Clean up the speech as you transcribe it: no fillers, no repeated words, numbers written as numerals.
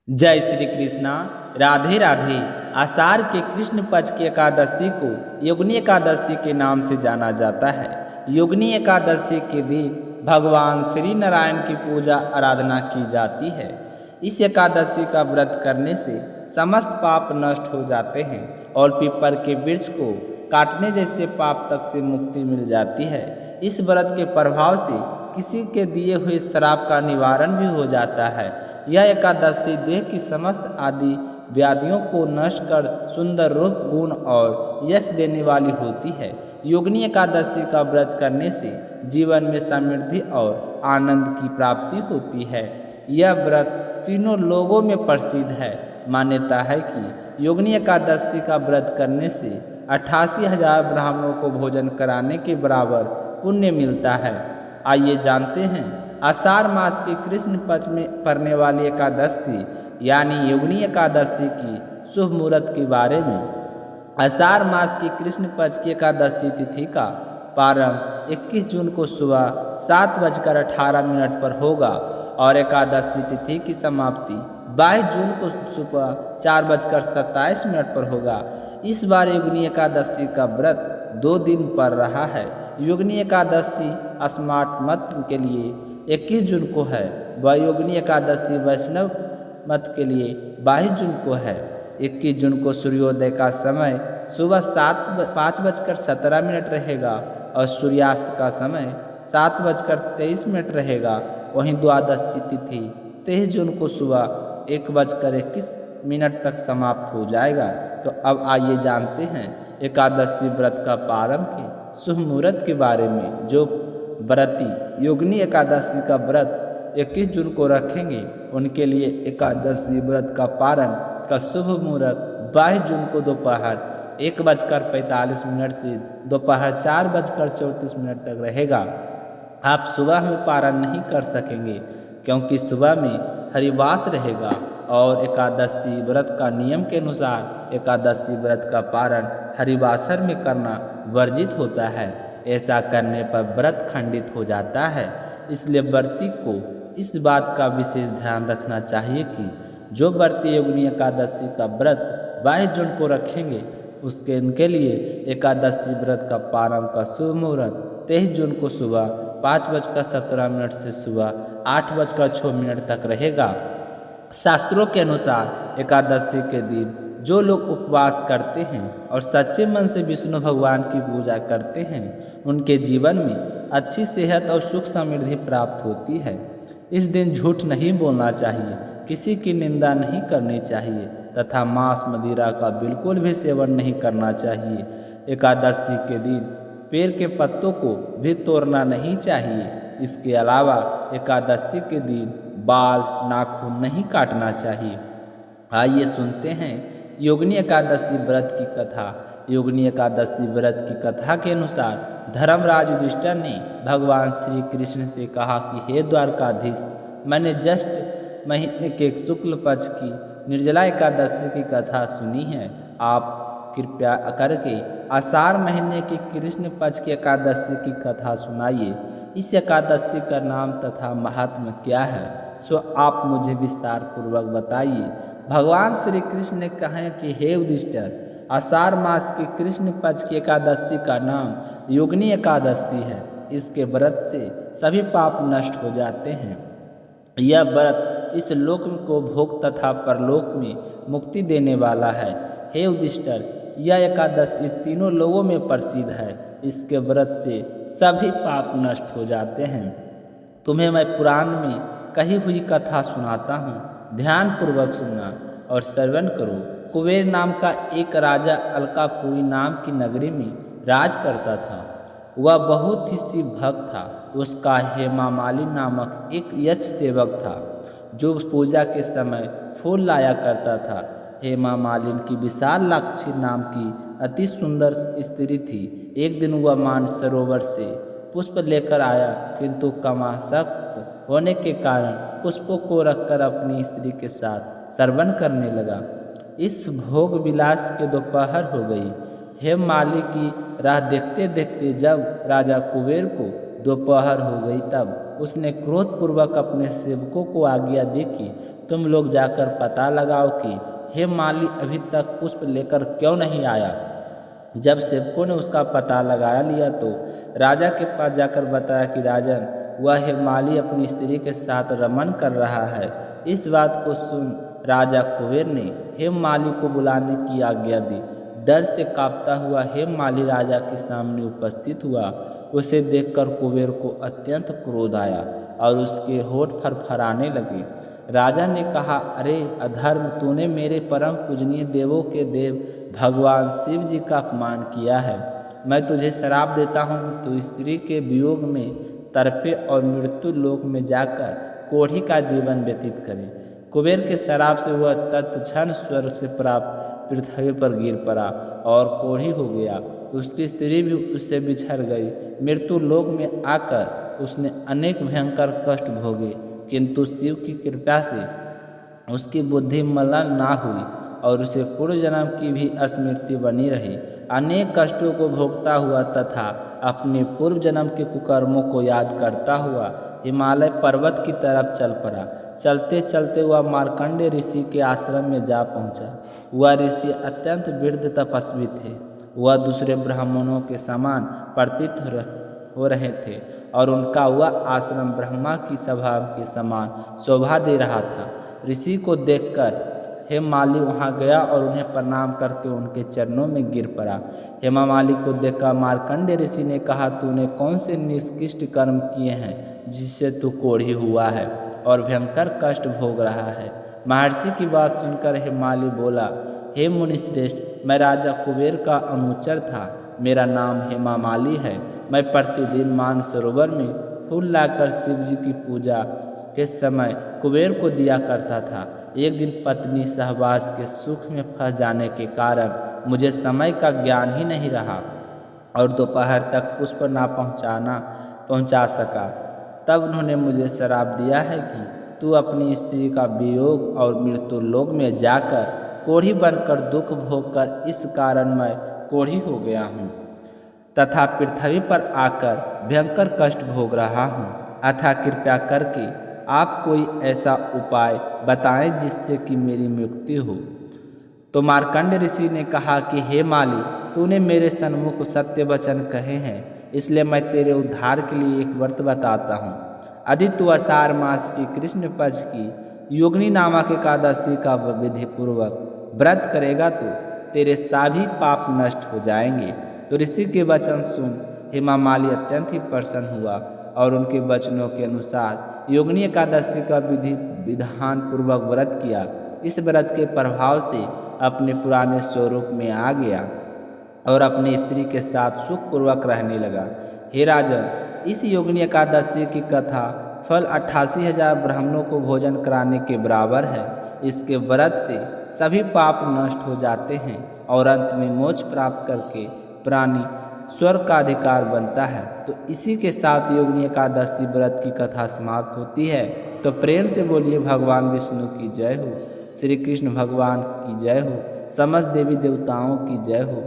जय श्री कृष्णा। राधे राधे। आषाढ़ के कृष्ण पक्ष की एकादशी को योगिनी एकादशी के नाम से जाना जाता है। योगिनी एकादशी के दिन भगवान श्री नारायण की पूजा आराधना की जाती है। इस एकादशी का व्रत करने से समस्त पाप नष्ट हो जाते हैं और पीपल के वृक्ष को काटने जैसे पाप तक से मुक्ति मिल जाती है। इस व्रत के प्रभाव से किसी के दिए हुए श्राप का निवारण भी हो जाता है। यह एकादशी देह की समस्त आदि व्याधियों को नष्ट कर सुंदर रूप, गुण और यश देने वाली होती है। योगिनी एकादशी का व्रत करने से जीवन में समृद्धि और आनंद की प्राप्ति होती है। यह व्रत तीनों लोगों में प्रसिद्ध है। मान्यता है कि योगिनी एकादशी का व्रत करने से 88,000 ब्राह्मणों को भोजन कराने के बराबर पुण्य मिलता है। आइए जानते हैं आषाढ़ मास के कृष्ण पक्ष में पड़ने वाली एकादशी यानी योगिनी एकादशी की शुभ मुहूर्त के बारे में। आषाढ़ मास की कृष्ण पक्ष की एकादशी तिथि का प्रारंभ 21 जून को सुबह 7:18 पर होगा और एकादशी तिथि की समाप्ति 22 जून को सुबह 4:27 पर होगा। इस बार योगिनी एकादशी का व्रत 2 दिन पड़ रहा है। योगिनी एकादशी स्मार्ट मत के लिए 21 जून को है व योगिनी एकादशी वैष्णव मत के लिए 22 जून को है। 21 जून को सूर्योदय का समय सुबह 5:17 रहेगा और सूर्यास्त का समय 7:23 रहेगा। वहीं द्वादशी तिथि 23 जून को सुबह 1:21 तक समाप्त हो जाएगा। तो अब आइए जानते हैं एकादशी व्रत का प्रारंभ के शुभ मुहूर्त के बारे में। जो व्रती योगिनी एकादशी का व्रत 21 जून को रखेंगे उनके लिए एकादशी व्रत का प्रारंभ का शुभ मुहूर्त 22 जून को दोपहर 1:45 से दोपहर 4:34 तक रहेगा। आप सुबह में पारण नहीं कर सकेंगे क्योंकि सुबह में हरिवास रहेगा और एकादशी व्रत का नियम के अनुसार एकादशी व्रत का पारण हरिवासर में करना वर्जित होता है। ऐसा करने पर व्रत खंडित हो जाता है। इसलिए व्रती को इस बात का विशेष ध्यान रखना चाहिए कि जो व्रती योगिनी एकादशी का व्रत 22 जून को रखेंगे उनके लिए एकादशी व्रत का प्रारंभ का शुभ मुहूर्त 23 जून को सुबह 5:17 से सुबह 8:06 तक रहेगा। शास्त्रों के अनुसार एकादशी के दिन जो लोग उपवास करते हैं और सच्चे मन से विष्णु भगवान की पूजा करते हैं उनके जीवन में अच्छी सेहत और सुख समृद्धि प्राप्त होती है। इस दिन झूठ नहीं बोलना चाहिए, किसी की निंदा नहीं करनी चाहिए तथा मांस मदिरा का बिल्कुल भी सेवन नहीं करना चाहिए। एकादशी के दिन पेड़ के पत्तों को भी तोड़ना नहीं चाहिए। इसके अलावा एकादशी के दिन बाल नाखून नहीं काटना चाहिए। आइए सुनते हैं योगिनी एकादशी व्रत की कथा। योगिनी एकादशी व्रत की कथा के अनुसार धर्मराज युधिष्ठिर ने भगवान श्री कृष्ण से कहा कि हे द्वारकाधीश, मैंने जस्ट महीने के शुक्ल पक्ष की निर्जला एकादशी की कथा सुनी है। आप कृपया करके आषाढ़ महीने की कृष्ण पक्ष की एकादशी की कथा सुनाइए। इस एकादशी का नाम तथा महात्म्य क्या है सो आप मुझे विस्तार पूर्वक बताइए। भगवान श्री कृष्ण ने कहा कि हे युधिष्ठिर, आषाढ़ मास की कृष्ण पक्ष की एकादशी का नाम योगिनी एकादशी है। इसके व्रत से सभी पाप नष्ट हो जाते हैं। यह व्रत इस लोक को भोग तथा परलोक में मुक्ति देने वाला है। हे युधिष्ठिर, यह एकादशी तीनों लोगों में प्रसिद्ध है। इसके व्रत से सभी पाप नष्ट हो जाते हैं। तुम्हें मैं पुराण में कही हुई कथा सुनाता हूँ, ध्यान पूर्वक सुनना और श्रवण करो। कुबेर नाम का एक राजा अलकापुरी नाम की नगरी में राज करता था। वह बहुत ही शिव भक्त था। उसका हेमामाली नामक एक यक्ष सेवक था जो पूजा के समय फूल लाया करता था। हेमा मालिनी की विशालाक्षी नाम की अति सुंदर स्त्री थी। एक दिन वह मानसरोवर से पुष्प लेकर आया, किंतु कामासक्त होने के कारण पुष्पों को रखकर अपनी स्त्री के साथ श्रवण करने लगा। इस भोग विलास के दोपहर हो गई। हेममालिनी की राह देखते देखते जब राजा कुबेर को दोपहर हो गई तब उसने क्रोधपूर्वक अपने सेवकों को आज्ञा दी कि तुम लोग जाकर पता लगाओ कि हे माली अभी तक पुष्प लेकर क्यों नहीं आया। जब सेवकों ने उसका पता लगा लिया तो राजा के पास जाकर बताया कि राजन, वह हेमाली अपनी स्त्री के साथ रमन कर रहा है। इस बात को सुन राजा कुबेर ने हेममाली को बुलाने की आज्ञा दी। डर से कांपता हुआ हेममाली राजा के सामने उपस्थित हुआ। उसे देखकर कुबेर को अत्यंत क्रोध आया और उसके होठ फरफराने लगे। राजा ने कहा, अरे अधर्म, तूने मेरे परम पूजनीय देवों के देव भगवान शिव जी का अपमान किया है। मैं तुझे श्राप देता हूँ कि तू स्त्री के वियोग में तड़पे और मृत्यु लोक में जाकर कोढ़ी का जीवन व्यतीत करे। कुबेर के श्राप से वह तत्क्षण स्वर्ग से प्राप्त पृथ्वी पर गिर पड़ा और कोढ़ी हो गया। उसकी स्त्री भी उससे बिछड़ गई। मृत्यु लोक में आकर उसने अनेक भयंकर कष्ट भोगे, किंतु शिव की कृपा से उसकी बुद्धि मलिन ना हुई और उसे पूर्व जन्म की भी स्मृति बनी रही। अनेक कष्टों को भोगता हुआ तथा अपने पूर्व जन्म के कुकर्मों को याद करता हुआ हिमालय पर्वत की तरफ चल पड़ा। चलते चलते वह मार्कंडेय ऋषि के आश्रम में जा पहुंचा। वह ऋषि अत्यंत वृद्ध तपस्वी थे। वह दूसरे ब्राह्मणों के समान प्रतीत हो रहे थे और उनका वह आश्रम ब्रह्मा की सभा के समान शोभा दे रहा था। ऋषि को देखकर हेममाली वहाँ गया और उन्हें प्रणाम करके उनके चरणों में गिर पड़ा। हेममाली को देखकर मार्कंडेय ऋषि ने कहा, तूने कौन से निकृष्ट कर्म किए हैं जिससे तू कोढ़ी हुआ है और भयंकर कष्ट भोग रहा है। महर्षि की बात सुनकर हेममाली बोला, हे मुनिश्रेष्ठ, मैं राजा कुबेर का अनुचर था। मेरा नाम हेमामाली है। मैं प्रतिदिन मानसरोवर में फूल लाकर शिव जी की पूजा के समय कुबेर को दिया करता था। एक दिन पत्नी सहवास के सुख में फंस जाने के कारण मुझे समय का ज्ञान ही नहीं रहा और दोपहर तक पुष्प ना पहुंचा सका। तब उन्होंने मुझे श्राप दिया है कि तू अपनी स्त्री का वियोग और मृत्यु लोक में जाकर कोढ़ी बनकर दुख भोग कर, इस कारण मैं कोढ़ी हो गया हूँ तथा पृथ्वी पर आकर भयंकर कष्ट भोग रहा हूँ। अतः कृपया करके आप कोई ऐसा उपाय बताएं जिससे कि मेरी मुक्ति हो। तो मार्कंडेय ऋषि ने कहा कि हे माली, तूने मेरे सन्मुख सत्य वचन कहे हैं, इसलिए मैं तेरे उद्धार के लिए एक व्रत बताता हूँ। यदि तू आषाढ़ मास की कृष्ण पक्ष की योगिनी नामक एकादशी का विधि पूर्वक व्रत करेगा तो तेरे सभी पाप नष्ट हो जाएंगे। तो ऋषि के वचन सुन हेमामाली अत्यंत ही प्रसन्न हुआ और उनके वचनों के अनुसार योगिनी एकादशी का विधान पूर्वक व्रत किया। इस व्रत के प्रभाव से अपने पुराने स्वरूप में आ गया और अपनी स्त्री के साथ सुखपूर्वक रहने लगा। हे राजन, इस योगिनी एकादशी की कथा फल 88,000 ब्राह्मणों को भोजन कराने के बराबर है। इसके व्रत से सभी पाप नष्ट हो जाते हैं और अंत में मोक्ष प्राप्त करके प्राणी स्वर्ग का अधिकार बनता है। तो इसी के साथ योगिनी एकादशी व्रत की कथा समाप्त होती है। तो प्रेम से बोलिए भगवान विष्णु की जय हो, श्री कृष्ण भगवान की जय हो, समस्त देवी देवताओं की जय हो।